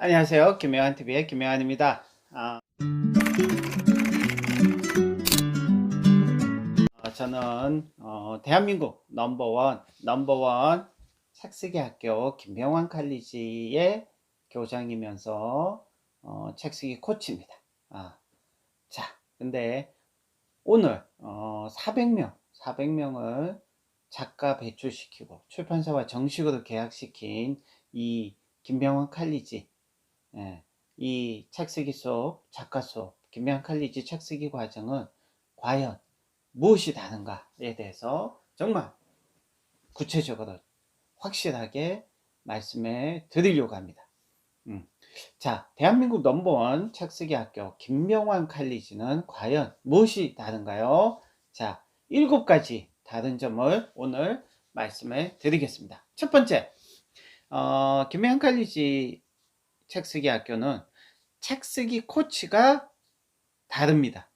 안녕하세요. 김영환TV의 김영환입니다. 저는 대한민국 넘버원 책쓰기 학교 김병환 칼리지의 교장이면서 책쓰기 코치입니다. 자, 근데 오늘 400명을 작가 배출시키고 출판사와 정식으로 계약시킨 이 김병환 칼리지, 이 책쓰기 수업, 작가 수업, 김병환 칼리지 책쓰기 과정은 과연 무엇이 다른가에 대해서 정말 구체적으로 확실하게 말씀해 드리려고 합니다. 자, 대한민국 넘버원 책쓰기 학교 김병환 칼리지는 과연 무엇이 다른가요? 자, 7가지 다른 점을 오늘 말씀해 드리겠습니다. 첫 번째, 김병환 칼리지 책쓰기 학교는 책쓰기 코치가 다릅니다.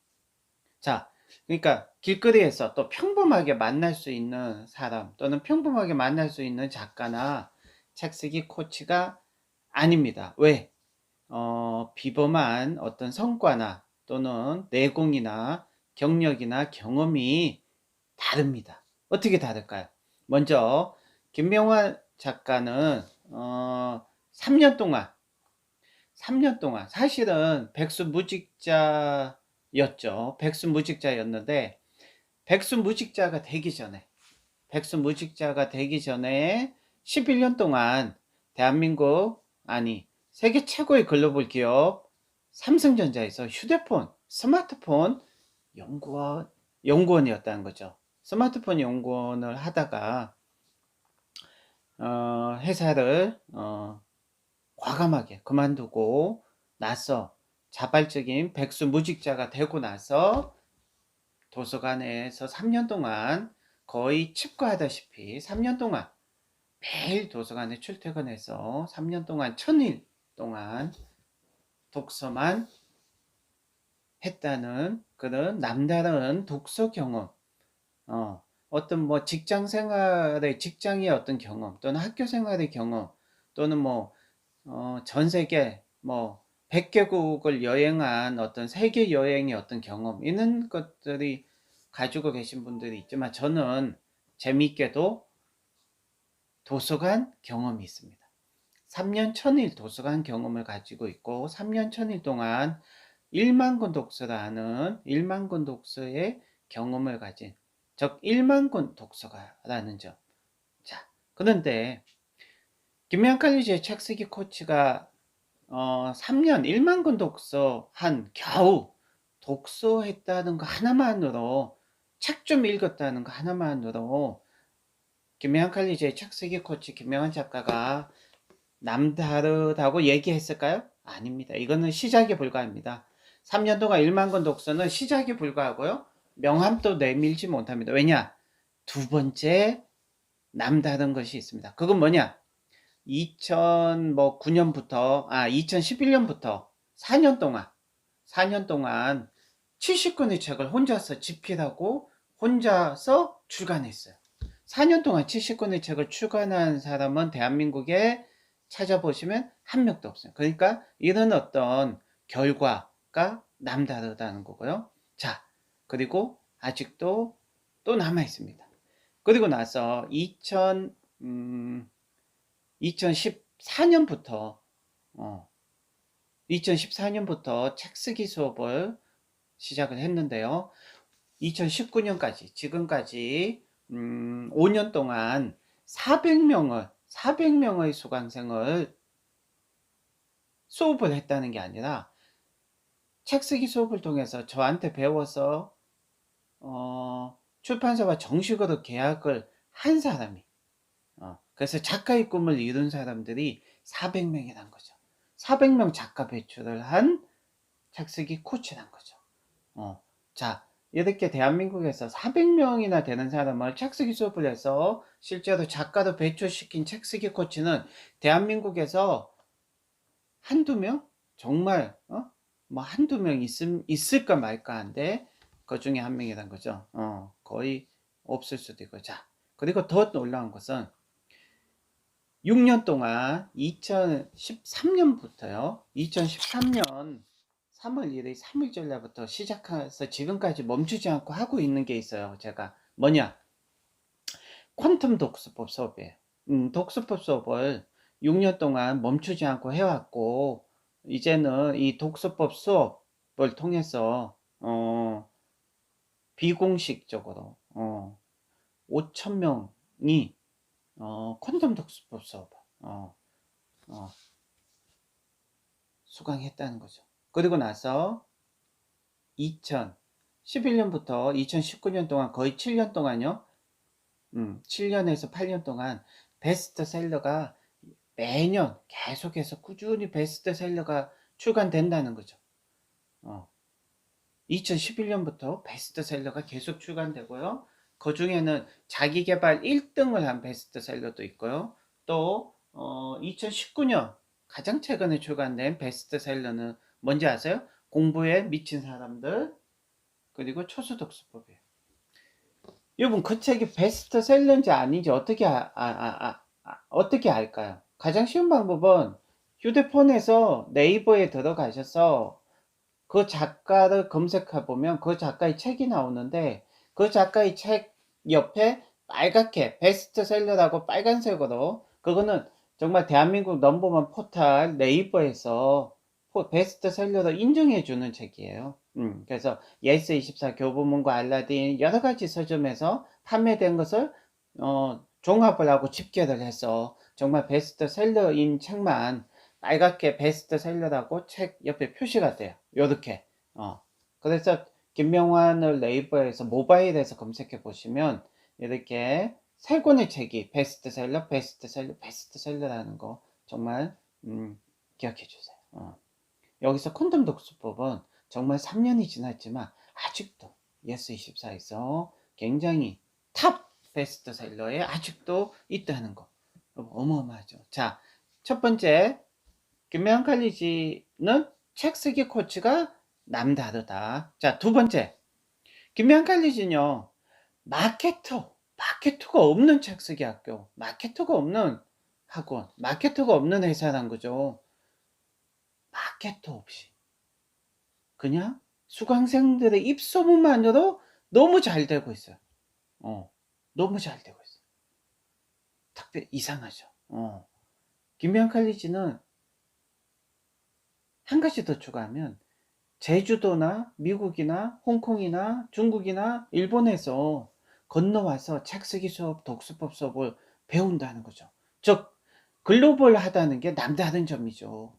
자, 그러니까 길거리에서 또 평범하게 만날 수 있는 사람 또는 평범하게 만날 수 있는 작가나 책쓰기 코치가 아닙니다. 왜? 비범한 어떤 성과나 또는 내공이나 경력이나 경험이 다릅니다. 어떻게 다를까요? 먼저 김명환 작가는 3년 동안 사실은 백수무직자였죠. 백수무직자였는데 백수무직자가 되기 전에 11년 동안 대한민국, 아니 세계 최고의 글로벌 기업 삼성전자에서 휴대폰, 스마트폰 연구원이었다는 거죠. 스마트폰 연구원을 하다가 회사를 과감하게 그만두고 나서 자발적인 백수무직자가 되고 나서 도서관에서 3년 동안 거의 칩거하다시피 3년 동안 매일 도서관에 출퇴근해서 3년 동안 1000일 동안 독서만 했다는 그런 남다른 독서 경험, 어떤 뭐 직장 생활의 직장의 어떤 경험 또는 학교 생활의 경험 또는 뭐 전 세계 뭐 100개국을 여행한 어떤 세계 여행의 어떤 경험, 이런 것들이 가지고 계신 분들이 있지만 저는 재미있게도 도서관 경험이 있습니다. 3년 1000일 도서관 경험을 가지고 있고 3년 1000일 동안 1만 권 독서를 하는 1만 권 독서의 경험을 가진, 즉 1만 권 독서가라는 점. 자, 그런데 김명환 칼리지의 책쓰기 코치가 3년 1만 권 독서한, 겨우 독서했다는 거 하나만으로, 책 좀 읽었다는 거 하나만으로 김명환 칼리지의 책쓰기 코치 김명환 작가가 남다르다고 얘기했을까요? 아닙니다. 이거는 시작에 불과합니다. 3년 동안 1만 권 독서는 시작에 불과하고요. 명함도 내밀지 못합니다. 왜냐? 두 번째 남다른 것이 있습니다. 그건 뭐냐? 2011년부터 4년 동안 70권의 책을 혼자서 집필하고 혼자서 출간했어요. 4년 동안 70권의 책을 출간한 사람은 대한민국에 찾아보시면 한 명도 없어요. 그러니까 이런 어떤 결과가 남다르다는 거고요. 자, 그리고 아직도 또 남아 있습니다. 그리고 나서 2014년부터 2014년부터 책쓰기 수업을 시작을 했는데요. 2019년까지 지금까지 5년 동안 400명의 수강생을 수업을 했다는 게 아니라 책쓰기 수업을 통해서 저한테 배워서 출판사와 정식으로 계약을 한 사람이, 그래서 작가의 꿈을 이룬 사람들이 400명이란 거죠. 400명 작가 배출을 한 책쓰기 코치란 거죠. 자, 이렇게 대한민국에서 400명이나 되는 사람을 책쓰기 수업을 해서 실제로 작가도 배출시킨 책쓰기 코치는 대한민국에서 한두 명? 정말 뭐 한두 명 있을까 말까 한데 그 중에 한 명이란 거죠. 거의 없을 수도 있고. 자, 그리고 더 놀라운 것은 6년 동안 2013년부터요. 2013년 3월 1일 3일절 날부터 시작해서 지금까지 멈추지 않고 하고 있는 게 있어요. 제가 뭐냐? 퀀텀 독서법 수업이에요. 독서법 수업을 6년 동안 멈추지 않고 해왔고, 이제는 이 독서법 수업을 통해서 비공식적으로 5,000명이 퀀텀 독서법 수업을 수강했다는 거죠. 그리고 나서 2011년부터 2019년 동안 거의 7년 동안요. 7년에서 8년 동안 베스트셀러가 매년 계속해서 꾸준히 베스트셀러가 출간된다는 거죠. 2011년부터 베스트셀러가 계속 출간되고요. 그 중에는 자기개발 1등을 한 베스트셀러도 있고요. 또 2019년 가장 최근에 출간된 베스트셀러는 뭔지 아세요? 공부에 미친 사람들, 그리고 초수독서법이에요. 여러분, 그 책이 베스트셀러인지 아닌지 어떻게 알까요? 가장 쉬운 방법은 휴대폰에서 네이버에 들어가셔서 그 작가를 검색해 보면 그 작가의 책이 나오는데, 그 작가의 책 옆에 빨갛게 베스트셀러라고 빨간색으로, 그거는 정말 대한민국 넘버원 포털 네이버에서 베스트셀러로 인정해 주는 책이에요. 그래서 예스24, 교보문고, 알라딘 여러 가지 서점에서 판매된 것을 종합을 하고 집계를 해서 정말 베스트셀러인 책만 빨갛게 베스트셀러라고 책 옆에 표시가 돼요. 요렇게. 그래서 김명환을 네이버에서 모바일에서 검색해 보시면 이렇게 세 권의 책이 베스트셀러, 베스트셀러, 베스트셀러라는 거 정말 기억해 주세요. 여기서 콘돔 독서법은 정말 3년이 지났지만 아직도 예스24에서 굉장히 탑 베스트셀러에 아직도 있다는 거 어마어마하죠. 자, 첫 번째, 김명환 칼리지는 책 쓰기 코치가 남다르다. 자, 두 번째, 김명환 칼리지는요, 마케터가 없는 책 쓰기 학교, 마케터가 없는 학원, 마케터가 없는 회사란 거죠. 마케터 없이 그냥 수강생들의 입소문만으로 너무 잘 되고 있어요. 너무 잘 되고 있어요. 특별히 이상하죠. 김명환 칼리지는 한 가지 더 추가하면 제주도나 미국이나 홍콩이나 중국이나 일본에서 건너와서 책 쓰기 수업, 독서법 수업을 배운다는 거죠. 즉 글로벌하다는 게 남다른 점이죠.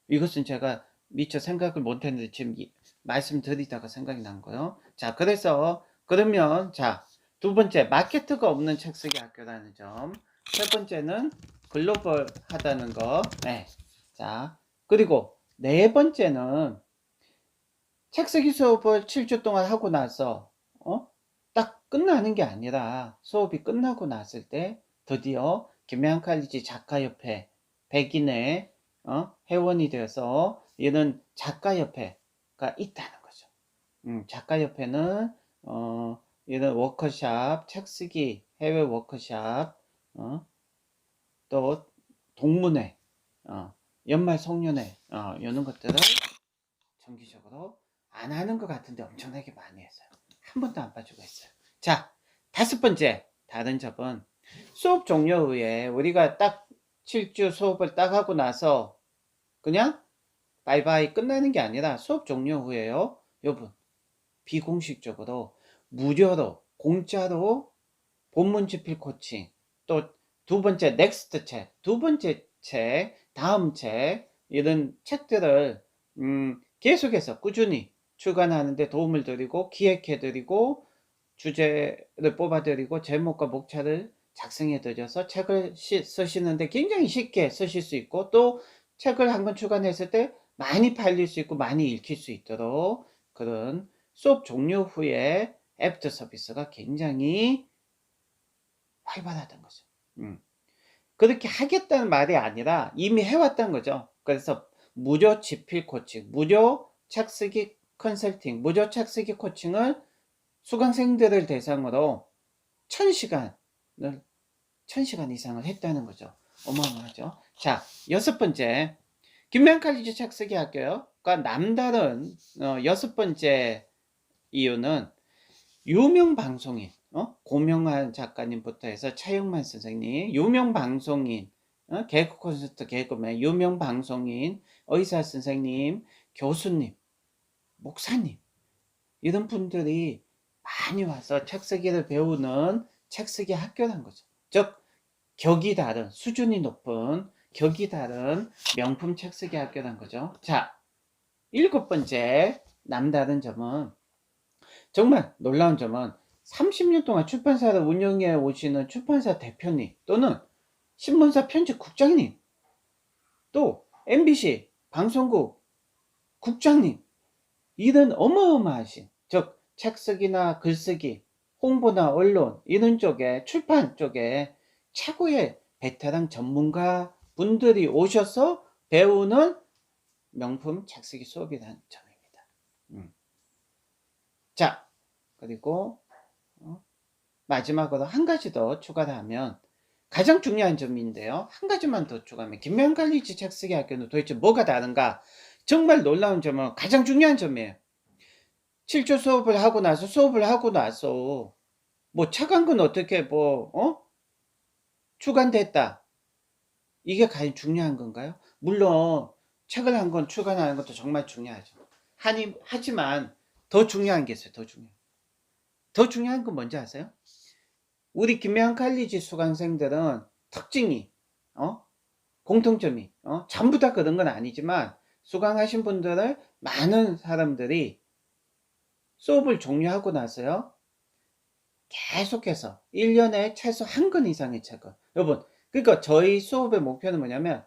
이것은 제가 미처 생각을 못했는데 지금 말씀드리다가 생각이 난 거예요. 자, 그래서 그러면 자, 두 번째, 마케트가 없는 책 쓰기 학교라는 점. 세 번째는 글로벌하다는 거. 네. 자, 그리고 네 번째는 책 쓰기 수업을 7주 동안 하고 나서 딱 끝나는 게 아니라 수업이 끝나고 났을 때 드디어 김명환 칼리지 작가협회 100인의 회원이 되어서 이런 작가협회가 있다는 거죠. 작가협회는 이런 워크샵, 책 쓰기 해외 워크샵, 또 동문회, 연말 송년회 이런 것들을 정기적으로 안 하는 것 같은데 엄청나게 많이 했어요. 한 번도 안 빠지고 했어요. 자, 다섯 번째 다른 점은 수업 종료 후에 우리가 딱 7주 수업을 딱 하고 나서 그냥 바이바이 끝나는 게 아니라 수업 종료 후에요, 여러분, 비공식적으로 무료로 공짜로 본문 집필 코칭, 또 두 번째 넥스트 책, 두 번째 책, 다음 책, 이런 책들을 계속해서 꾸준히 출간하는데 도움을 드리고 기획해 드리고 주제를 뽑아 드리고 제목과 목차를 작성해 드려서 책을 쓰시는데 굉장히 쉽게 쓰실 수 있고, 또 책을 한 권 출간했을 때 많이 팔릴 수 있고 많이 읽힐 수 있도록 그런 수업 종료 후에 애프터 서비스가 굉장히 활발하던 거죠. 그렇게 하겠다는 말이 아니라 이미 해왔던 거죠. 그래서 무료 집필 코칭, 무료 책 쓰기 컨설팅, 무료 책 쓰기 코칭을 수강생들을 대상으로 1000시간을 1000시간 이상을 했다는 거죠. 어마어마하죠. 자, 6번째. 김명한 칼리지 책쓰기 학교가 남다른 6번째 이유는 유명 방송인, 고명환 작가님부터 해서 차영만 선생님, 유명 방송인, 개그 콘서트 개그맨, 유명 방송인, 의사 선생님, 교수님, 목사님, 이런 분들이 많이 와서 책쓰기를 배우는 책쓰기 학교란 거죠. 즉, 격이 다른, 수준이 높은, 격이 다른 명품 책쓰기 학교란 거죠. 자, 7번째 남다른 점은, 정말 놀라운 점은 30년 동안 출판사를 운영해 오시는 출판사 대표님 또는 신문사 편집국장님, 또 MBC 방송국 국장님, 이런 어마어마하신, 즉 책쓰기나 글쓰기, 홍보나 언론 이런 쪽에, 출판 쪽에 최고의 베테랑 전문가 분들이 오셔서 배우는 명품 책쓰기 수업이라는 점입니다. 자, 그리고 마지막으로 한 가지 더 추가를 하면, 가장 중요한 점인데요, 한 가지만 더 추가하면, 김명한 칼리지 책쓰기 학교는 도대체 뭐가 다른가? 정말 놀라운 점은, 가장 중요한 점이에요. 7조 수업을 하고 나서 뭐 차간 건 어떻게 주관됐다, 이게 가장 중요한 건가요? 물론 책을 한 권 출간하는 것도 정말 중요하죠. 하지만 더 중요한 게 있어요. 더 중요한 건 뭔지 아세요? 우리 김명한 칼리지 수강생들은 특징이, 공통점이, 전부 다 그런 건 아니지만, 수강하신 분들은 많은 사람들이 수업을 종료하고 나서요, 계속해서 1년에 최소 한 권 이상의 책을, 여러분, 그러니까 저희 수업의 목표는 뭐냐면,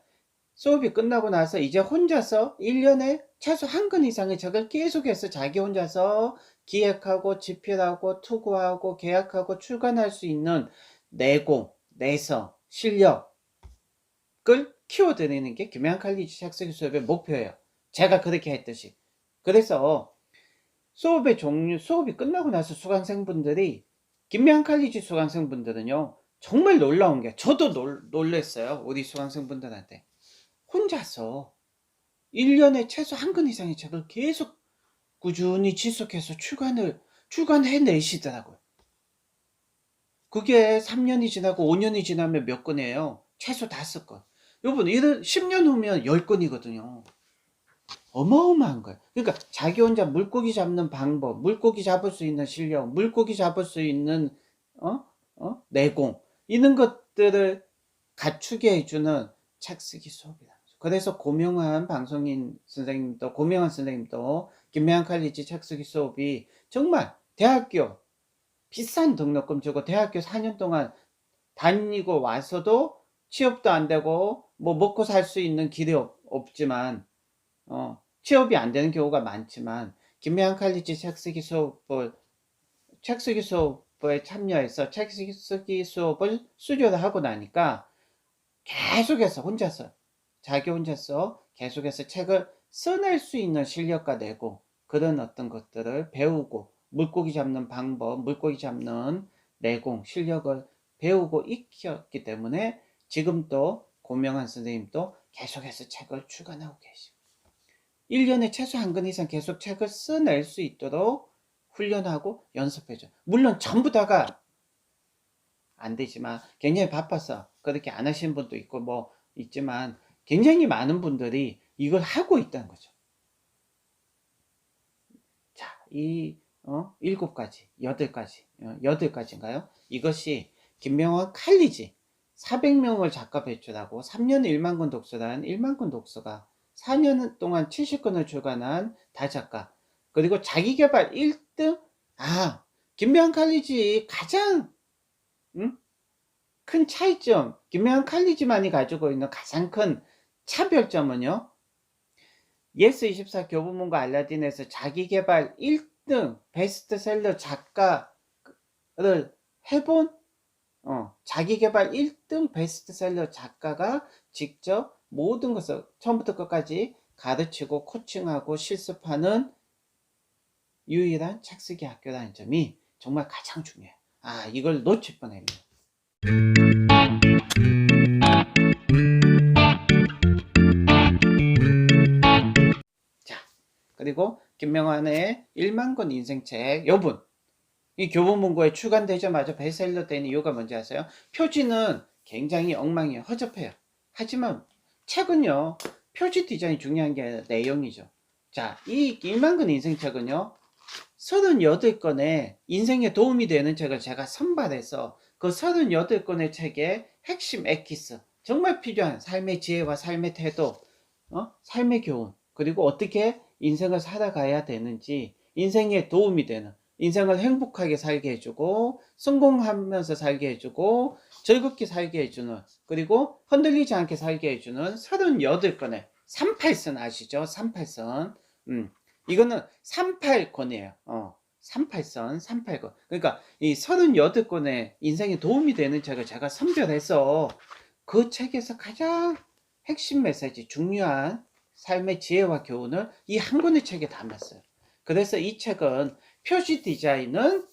수업이 끝나고 나서 이제 혼자서 1년에 최소 한 권 이상의 책을 계속해서 자기 혼자서 기획하고 집필하고 투고하고 계약하고 출간할 수 있는 내공, 내서, 실력을 키워드리는 게 김명한 칼리지 책쓰기 수업의 목표예요. 제가 그렇게 했듯이. 그래서 수업이 끝나고 나서 수강생분들이, 김명한 칼리지 수강생분들은요, 정말 놀라운 게, 저도 놀랬어요. 우리 수강생분들한테. 혼자서 1년에 최소 한 권 이상의 책을 계속 꾸준히 지속해서 출간해내시더라고요. 그게 3년이 지나고 5년이 지나면 몇 권이에요? 최소 5권. 여러분, 10년 후면 10권이거든요. 어마어마한 거예요. 그러니까 자기 혼자 물고기 잡는 방법, 물고기 잡을 수 있는 실력, 물고기 잡을 수 있는 내공, 이런 것들을 갖추게 해주는 책쓰기 수업이다. 그래서 고명환 선생님도 김명한 칼리지 책쓰기 수업이 정말 대학교 비싼 등록금 주고 대학교 4년 동안 다니고 와서도 취업도 안 되고 뭐 먹고 살 수 있는 길이 없지만, 취업이 안 되는 경우가 많지만, 김명한 칼리지 책쓰기 수업에 참여해서 책쓰기 수업을 수료를 하고 나니까 계속해서 자기 혼자서 계속해서 책을 써낼 수 있는 실력과 내고, 그런 어떤 것들을 배우고, 물고기 잡는 방법, 물고기 잡는 내공, 실력을 배우고 익혔기 때문에 지금도 고명환 선생님도 계속해서 책을 출간하고 계시고, 1년에 최소 한 권 이상 계속 책을 써낼 수 있도록 훈련하고 연습해줘요. 물론 전부 다가 안 되지만, 굉장히 바빠서 그렇게 안 하시는 분도 있고 있지만, 굉장히 많은 분들이 이걸 하고 있다는 거죠. 자, 이 7가지, 8가지인가요? 이것이 김명한 칼리지 400명을 작가 배출하고 3년에 1만 권 독서란 1만 권 독서가 4년 동안 70권을 출간한 다작가, 그리고 자기개발 1등, 김명한 칼리지 가장 큰 차이점, 김명한 칼리지만이 가지고 있는 가장 큰 차별점은요, 예스24 교보문고 알라딘에서 자기개발 1등 베스트셀러 작가를 해본 자기개발 1등 베스트셀러 작가가 직접 모든 것을 처음부터 끝까지 가르치고 코칭하고 실습하는 유일한 책쓰기 학교라는 점이 정말 가장 중요해요. 이걸 놓칠 뻔했네요. 자, 그리고 김명환의 1만 권 인생책 요분. 이 교보문고에 출간되자마자 베스트셀러 된 이유가 뭔지 아세요? 표지는 굉장히 엉망이에요. 허접해요. 하지만 책은요, 표지 디자인이 중요한 게 아니라 내용이죠. 자, 이 1만 권 인생책은요, 38권의 인생에 도움이 되는 책을 제가 선발해서 그 38권의 책의 핵심 엑기스, 정말 필요한 삶의 지혜와 삶의 태도, 삶의 교훈, 그리고 어떻게 인생을 살아가야 되는지, 인생에 도움이 되는, 인생을 행복하게 살게 해주고 성공하면서 살게 해주고 즐겁게 살게 해주는, 그리고 흔들리지 않게 살게 해주는 38권의 38선 아시죠? 38선. 이거는 38권이에요. 38선, 38권. 그러니까 이 38권의 인생에 도움이 되는 책을 제가 선별해서 그 책에서 가장 핵심 메시지, 중요한 삶의 지혜와 교훈을 이 한 권의 책에 담았어요. 그래서 이 책은 표지 디자인은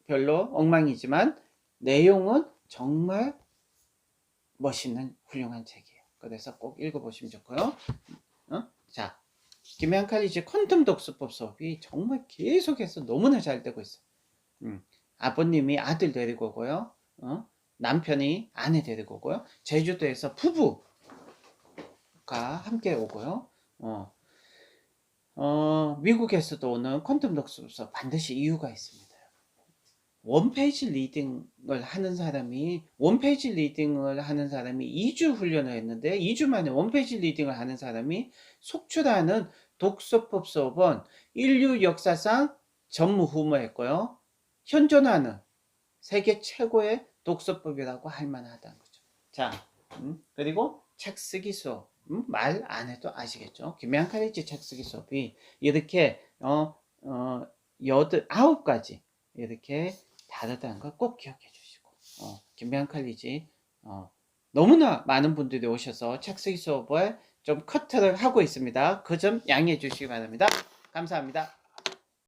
별로 엉망이지만 내용은 정말 멋있는 훌륭한 책이에요. 그래서 꼭 읽어보시면 좋고요. 자, 김혜한 칼리지 퀀텀 독서법 수업이 정말 계속해서 너무나 잘 되고 있어요. 아버님이 아들 데리고 오고요. 남편이 아내 데리고 오고요. 제주도에서 부부가 함께 오고요. 미국에서도 오는 퀀텀 독서법 수업 반드시 이유가 있습니다. 원페이지 리딩을 하는 사람이 2주 훈련을 했는데 2주 만에 원페이지 리딩을 하는 사람이 속출하는 독서법 수업은 인류 역사상 전무후무했고요. 현존하는 세계 최고의 독서법이라고 할 만하다는 거죠. 자, 그리고 책 쓰기 수업. 말 안 해도 아시겠죠? 김혜한 칼리지 책 쓰기 수업이 이렇게 9가지 이렇게 다르다는 걸 꼭 기억해 주시고, 김배한 칼리지 너무나 많은 분들이 오셔서 책 쓰기 수업을 좀 커트를 하고 있습니다. 그 점 양해해 주시기 바랍니다. 감사합니다.